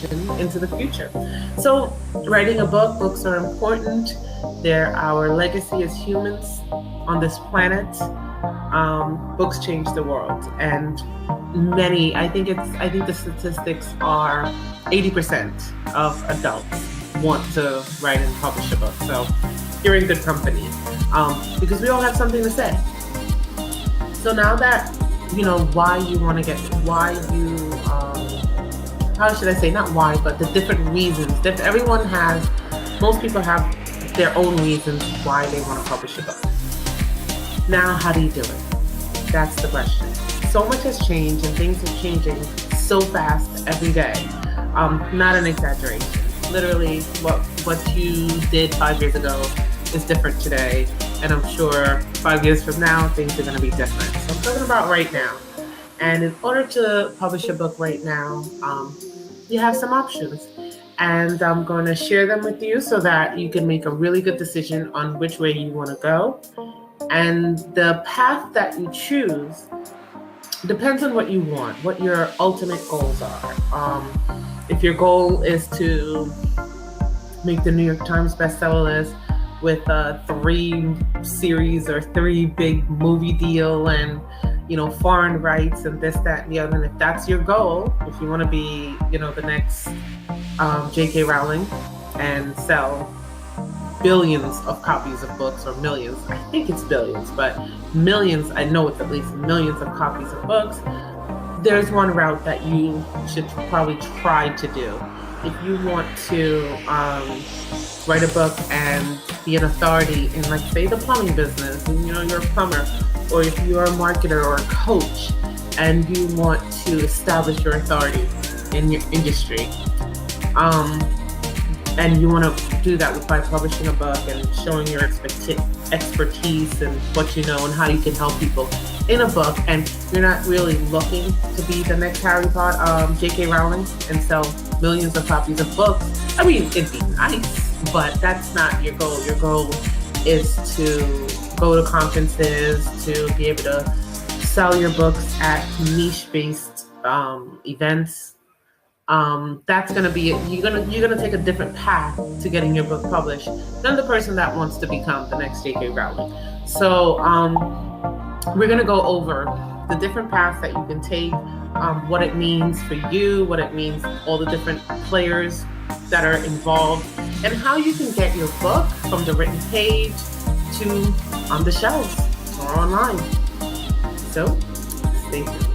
vision into the future. So writing a book, books are important. They're our legacy as humans on this planet. Books change the world, and I think the statistics are 80% of adults want to write and publish a book. So you're in good company, because we all have something to say. So now that you know why you want to why you, how should I say, not why, but the different reasons. Most people have their own reasons why they want to publish a book. Now, how do you do it? That's the question. So much has changed, and things are changing so fast every day. Not an exaggeration. Literally, what you did 5 years ago is different today, and I'm sure 5 years from now things are going to be different. So I'm talking about right now. And in order to publish a book right now, you have some options, and I'm going to share them with you so that you can make a really good decision on which way you want to go. And the path that you choose depends on what you want, what your ultimate goals are. If your goal is to make the New York Times bestseller list with 3 series or 3 big movie deal and foreign rights and this, that, and the other, and if that's your goal, if you want to be the next J.K. Rowling and sell billions of copies of books, or millions, I think it's billions, but millions, I know it's at least millions of copies of books, there's one route that you should probably try to do. If you want to write a book and be an authority in, like, say, the plumbing business, and you're a plumber, or if you're a marketer or a coach and you want to establish your authority in your industry, and you want to do that by publishing a book and showing your expertise and what you know and how you can help people in a book, and you're not really looking to be the next Harry Potter, J.K. Rowling, and sell millions of copies of books. I mean, it'd be nice, but that's not your goal. Your goal is to go to conferences, to be able to sell your books at niche-based events. That's gonna be it. You're gonna take a different path to getting your book published than the person that wants to become the next J.K. Rowling. So we're gonna go over the different paths that you can take, what it means for you, what it means, all the different players that are involved, and how you can get your book from the written page to on the shelves or online. So stay tuned.